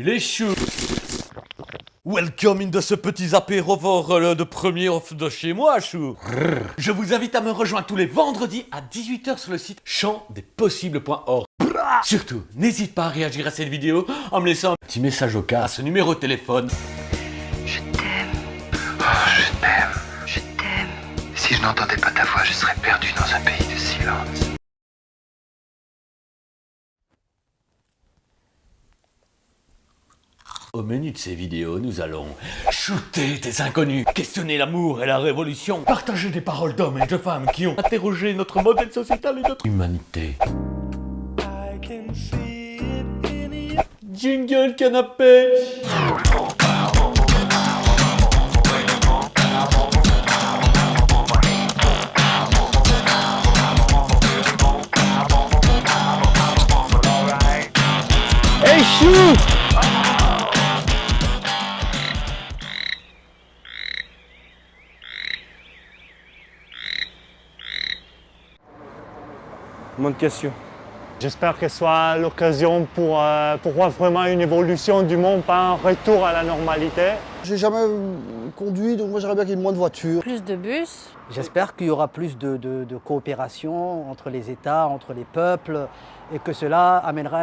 les choux. Welcome in de ce petit apéro de premier off de chez moi, chou. Je vous invite à me rejoindre tous les vendredis à 18 h sur le site champdespossibles.org. Surtout, n'hésite pas à réagir à cette vidéo en me laissant un petit message au cas à ce numéro de téléphone. Je t'aime. Oh, je t'aime. Je t'aime. Si je n'entendais pas ta voix, je serais perdu dans un pays de silence. Au menu de ces vidéos, nous allons shooter des inconnus, questionner l'amour et la révolution, partager des paroles d'hommes et de femmes qui ont interrogé notre modèle sociétal et notre humanité. Jingle canapé. Hey chou! Bonne question. J'espère que ce soit l'occasion pour voir vraiment une évolution du monde, pas un retour à la normalité. J'ai jamais conduit, donc moi j'aimerais bien qu'il y ait moins de voitures. Plus de bus. J'espère qu'il y aura plus de coopération entre les États, entre les peuples, et que cela amènera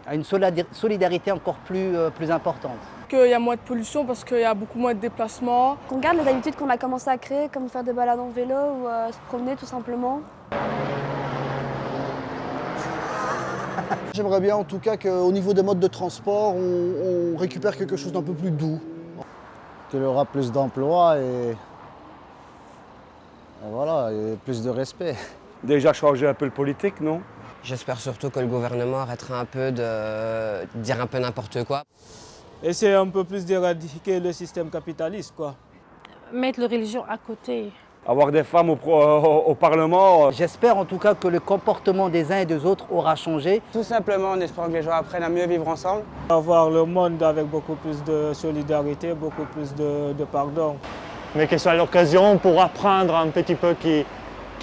à une solidarité encore plus importante. Qu'il y a moins de pollution parce qu'il y a beaucoup moins de déplacements. Qu'on garde les habitudes qu'on a commencé à créer, comme faire des balades en vélo ou se promener tout simplement. J'aimerais bien en tout cas qu'au niveau des modes de transport, on récupère quelque chose d'un peu plus doux. Qu'il y aura plus d'emplois et voilà, et plus de respect. Déjà changer un peu le politique, non? J'espère surtout que le gouvernement arrêtera un peu de dire un peu n'importe quoi. Essayer un peu plus d'éradiquer le système capitaliste, quoi. Mettre la religion à côté. Avoir des femmes au Parlement. J'espère en tout cas que le comportement des uns et des autres aura changé. Tout simplement en espérant que les gens apprennent à mieux vivre ensemble. Avoir le monde avec beaucoup plus de solidarité, beaucoup plus de pardon. Mais que ce soit l'occasion pour apprendre un petit peu que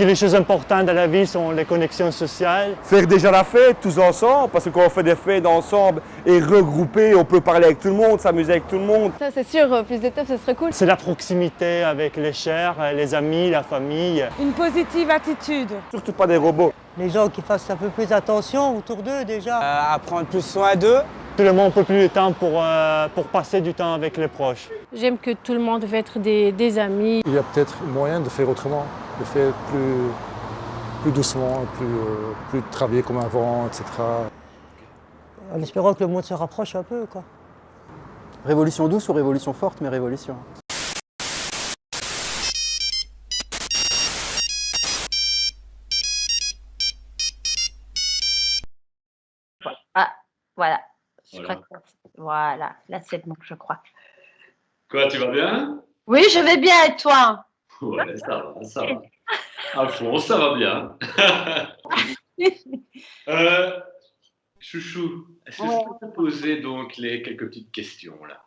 les choses importantes dans la vie sont les connexions sociales. Faire déjà la fête tous ensemble, parce que quand on fait des fêtes ensemble et regroupés, on peut parler avec tout le monde, s'amuser avec tout le monde. Ça c'est sûr, plus de teuf, ce serait cool. C'est la proximité avec les chers, les amis, la famille. Une positive attitude. Surtout pas des robots. Les gens qui fassent un peu plus attention autour d'eux déjà. À prendre plus soin d'eux. Tout le monde peut plus de temps pour passer du temps avec les proches. J'aime que tout le monde va être des amis. Il y a peut-être moyen de faire autrement, de faire plus doucement, plus travailler comme avant, etc. En espérant que le monde se rapproche un peu, quoi. Révolution douce ou révolution forte, mais révolution. Ah, voilà. Voilà, là c'est bon, je crois. Quoi, tu vas bien? Oui, je vais bien et toi? Ouais, ça va, ça va. À fond, ça va bien. Chouchou, est-ce que je peux te poser donc quelques petites questions là?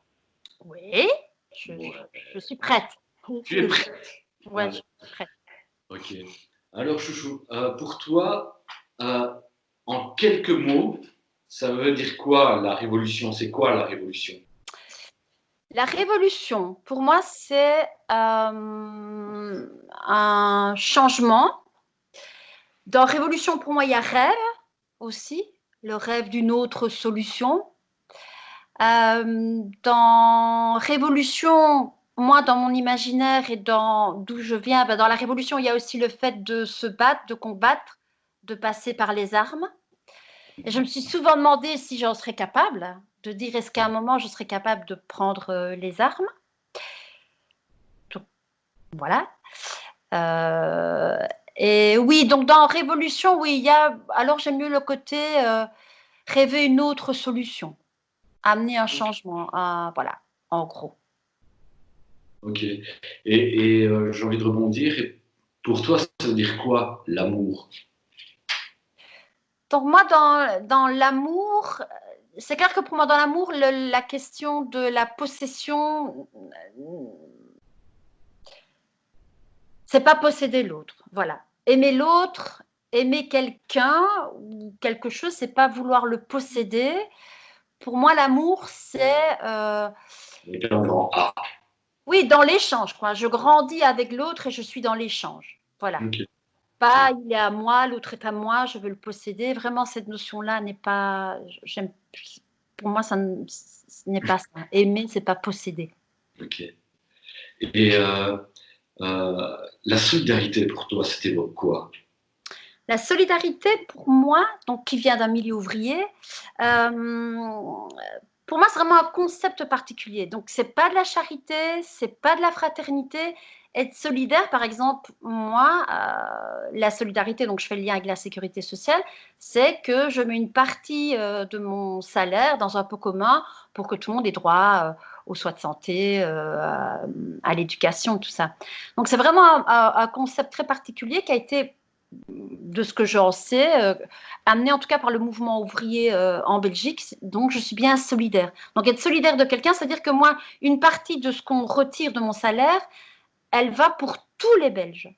Oui, je suis prête. Tu es prête? Ouais, je suis prête. Ok. Alors, Chouchou, pour toi, en quelques mots, ça veut dire quoi la révolution? C'est quoi la révolution? La révolution, pour moi, c'est un changement. Dans révolution, pour moi, il y a rêve aussi, le rêve d'une autre solution. Dans révolution, moi, dans mon imaginaire et d'où je viens, dans la révolution, il y a aussi le fait de se battre, de combattre, de passer par les armes. Et je me suis souvent demandé si j'en serais capable, de dire est-ce qu'à un moment je serais capable de prendre les armes. Donc, voilà. Et oui, donc dans révolution, oui, il y a. Alors j'aime mieux le côté rêver une autre solution, amener un changement, voilà, en gros. Ok. Et j'ai envie de rebondir. Et pour toi, ça veut dire quoi l'amour? Donc moi, dans l'amour, c'est clair que pour moi, dans l'amour, la question de la possession, c'est pas posséder l'autre. Voilà. Aimer l'autre, aimer quelqu'un ou quelque chose, c'est pas vouloir le posséder, Pour moi, l'amour, c'est... Avec un grand A. Oui, dans l'échange, quoi. Je grandis avec l'autre et je suis dans l'échange. Voilà. Ok. Pas il est à moi, l'autre est à moi, je veux le posséder. Vraiment, cette notion-là n'est pas... Pour moi, ce n'est pas ça. Aimer, c'est pas posséder. Ok. Et la solidarité pour toi, c'était quoi? La solidarité, pour moi, donc, qui vient d'un milieu ouvrier, pour moi, c'est vraiment un concept particulier. Donc, c'est pas de la charité, c'est pas de la fraternité. Être solidaire, par exemple, moi, la solidarité, donc je fais le lien avec la sécurité sociale, c'est que je mets une partie de mon salaire dans un pot commun pour que tout le monde ait droit aux soins de santé, à l'éducation, tout ça. Donc, c'est vraiment un concept très particulier qui a été, de ce que j'en sais, amené en tout cas par le mouvement ouvrier en Belgique. Donc, je suis bien solidaire. Donc, être solidaire de quelqu'un, c'est-à-dire que moi, une partie de ce qu'on retire de mon salaire, elle va pour tous les Belges.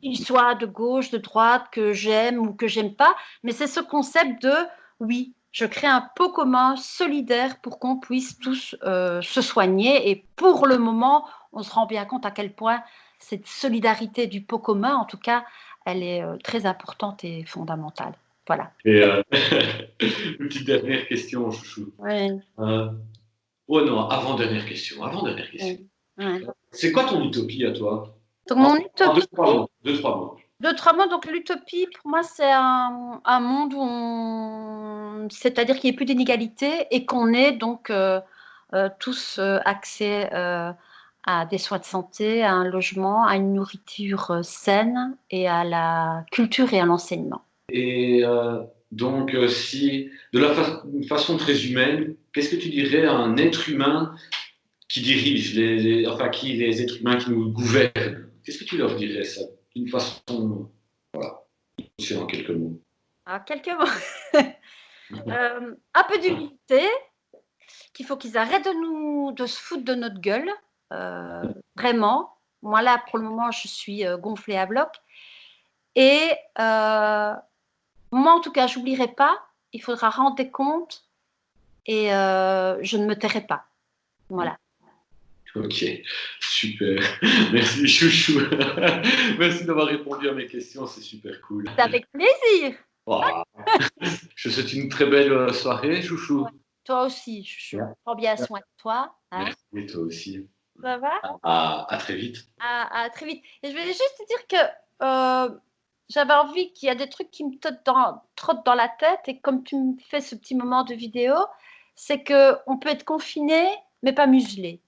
Qu'ils soient de gauche, de droite, que j'aime ou que j'aime pas. Mais c'est ce concept de, oui, je crée un pot commun solidaire pour qu'on puisse tous se soigner. Et pour le moment, on se rend bien compte à quel point cette solidarité du pot commun, en tout cas, elle est très importante et fondamentale. Voilà. Et une petite dernière question, chouchou. Oui. Oh non, avant-dernière question. Avant-dernière question. Oui. C'est quoi ton utopie à toi? Donc, mon utopie. Deux, trois mots. Deux, trois mots. Donc, l'utopie, pour moi, c'est un monde où c'est-à-dire qu'il n'y ait plus d'inégalité et qu'on ait donc tous accès à des soins de santé, à un logement, à une nourriture saine et à la culture et à l'enseignement. Et donc, si, de la façon très humaine, qu'est-ce que tu dirais à un être humain qui dirige, les êtres humains qui nous gouvernent? Qu'est-ce que tu leur dirais, ça, d'une façon, voilà, c'est en quelques mots? Quelques mots. Un peu d'humilité, qu'il faut qu'ils arrêtent de se foutre de notre gueule. Vraiment, moi là pour le moment je suis gonflée à bloc et moi en tout cas j'oublierai pas, il faudra rendre des comptes et je ne me tairai pas, voilà. Ok, super, merci chouchou. Merci d'avoir répondu à mes questions, c'est super cool. Avec plaisir. Wow. Je te souhaite une très belle soirée chouchou. Toi aussi chouchou, prends bien soin de toi, hein. Merci, et toi aussi. Ça va? À très vite. À très vite. Et je voulais juste te dire que j'avais envie qu'il y a des trucs qui me trottent dans la tête et comme tu me fais ce petit moment de vidéo, c'est qu'on peut être confiné mais pas muselé.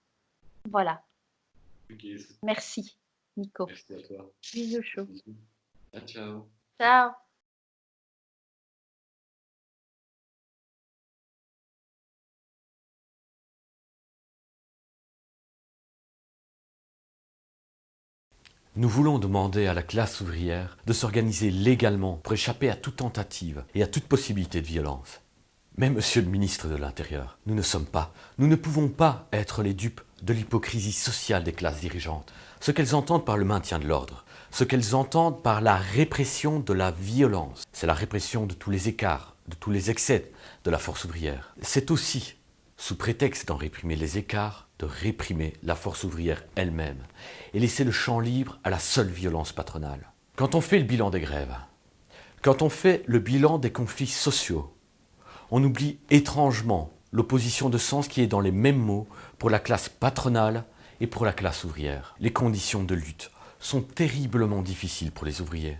Voilà. Okay. Merci, Nico. Merci à toi. Bisous chaud. Ciao. Ciao. Nous voulons demander à la classe ouvrière de s'organiser légalement pour échapper à toute tentative et à toute possibilité de violence. Mais monsieur le ministre de l'Intérieur, nous ne pouvons pas être les dupes de l'hypocrisie sociale des classes dirigeantes. Ce qu'elles entendent par le maintien de l'ordre, ce qu'elles entendent par la répression de la violence, c'est la répression de tous les écarts, de tous les excès de la force ouvrière. C'est aussi, sous prétexte d'en réprimer les écarts, de réprimer la force ouvrière elle-même et laisser le champ libre à la seule violence patronale. Quand on fait le bilan des grèves, quand on fait le bilan des conflits sociaux, on oublie étrangement l'opposition de sens qui est dans les mêmes mots pour la classe patronale et pour la classe ouvrière. Les conditions de lutte sont terriblement difficiles pour les ouvriers.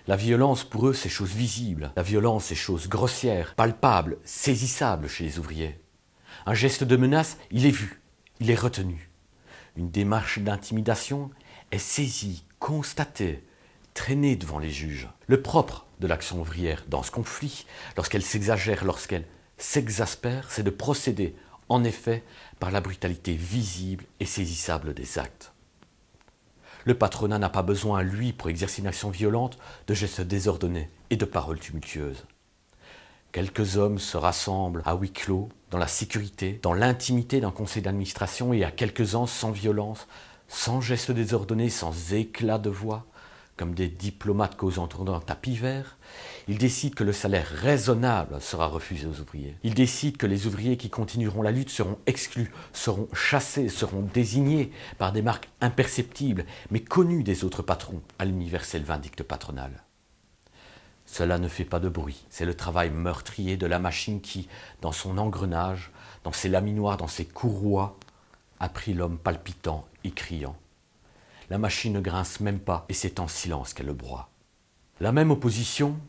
La violence pour eux c'est chose visible, la violence c'est chose grossière, palpable, saisissable chez les ouvriers. Un geste de menace, il est vu, il est retenu. Une démarche d'intimidation est saisie, constatée, traînée devant les juges. Le propre de l'action ouvrière dans ce conflit, lorsqu'elle s'exagère, lorsqu'elle s'exaspère, c'est de procéder, en effet, par la brutalité visible et saisissable des actes. Le patronat n'a pas besoin, lui, pour exercer une action violente, de gestes désordonnés et de paroles tumultueuses. Quelques hommes se rassemblent à huis clos, dans la sécurité, dans l'intimité d'un conseil d'administration et à quelques-uns sans violence, sans gestes désordonnés, sans éclat de voix, comme des diplomates causant autour d'un tapis vert. Ils décident que le salaire raisonnable sera refusé aux ouvriers. Ils décident que les ouvriers qui continueront la lutte seront exclus, seront chassés, seront désignés par des marques imperceptibles, mais connues des autres patrons à l'universel vindicte patronal. Cela ne fait pas de bruit. C'est le travail meurtrier de la machine qui, dans son engrenage, dans ses laminoirs, dans ses courroies, a pris l'homme palpitant et criant. La machine ne grince même pas et c'est en silence qu'elle le broie. La même opposition,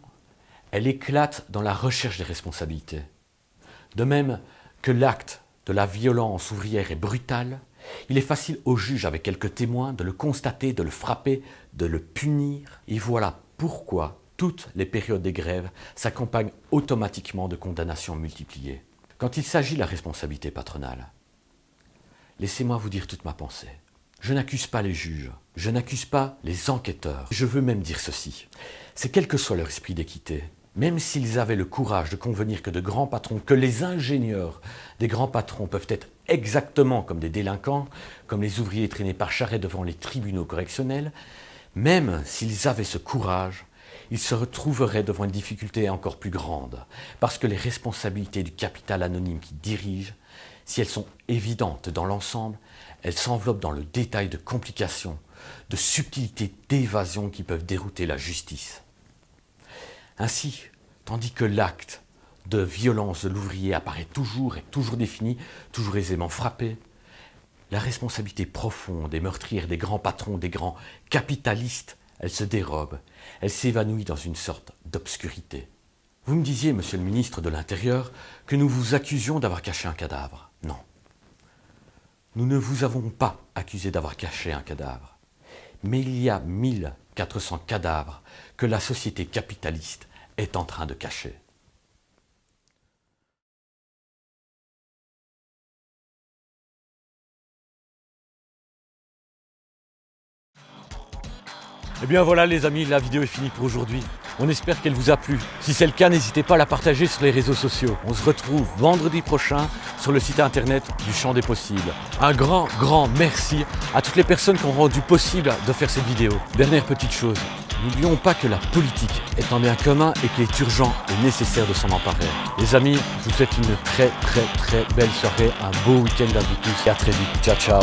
elle éclate dans la recherche des responsabilités. De même que l'acte de la violence ouvrière est brutal, il est facile au juge, avec quelques témoins, de le constater, de le frapper, de le punir. Et voilà pourquoi toutes les périodes des grèves s'accompagnent automatiquement de condamnations multipliées. Quand il s'agit de la responsabilité patronale, laissez-moi vous dire toute ma pensée. Je n'accuse pas les juges, je n'accuse pas les enquêteurs. Je veux même dire ceci, c'est quel que soit leur esprit d'équité, même s'ils avaient le courage de convenir que de grands patrons, que les ingénieurs des grands patrons peuvent être exactement comme des délinquants, comme les ouvriers traînés par charrette devant les tribunaux correctionnels, même s'ils avaient ce courage, ils se retrouveraient devant une difficulté encore plus grande, parce que les responsabilités du capital anonyme qui dirige, si elles sont évidentes dans l'ensemble, elles s'enveloppent dans le détail de complications, de subtilités d'évasion qui peuvent dérouter la justice. Ainsi, tandis que l'acte de violence de l'ouvrier apparaît toujours et toujours défini, toujours aisément frappé, la responsabilité profonde et meurtrière des grands patrons, des grands capitalistes, elle se dérobe, elle s'évanouit dans une sorte d'obscurité. Vous me disiez, monsieur le ministre de l'Intérieur, que nous vous accusions d'avoir caché un cadavre. Non. Nous ne vous avons pas accusé d'avoir caché un cadavre. Mais il y a 1400 cadavres que la société capitaliste est en train de cacher. Eh bien voilà les amis, la vidéo est finie pour aujourd'hui. On espère qu'elle vous a plu. Si c'est le cas, n'hésitez pas à la partager sur les réseaux sociaux. On se retrouve vendredi prochain sur le site internet du Champ des Possibles. Un grand merci à toutes les personnes qui ont rendu possible de faire cette vidéo. Dernière petite chose, n'oublions pas que la politique est un bien commun et qu'il est urgent et nécessaire de s'en emparer. Les amis, je vous souhaite une très belle soirée, un beau week-end à vous tous et à très vite. Ciao ciao.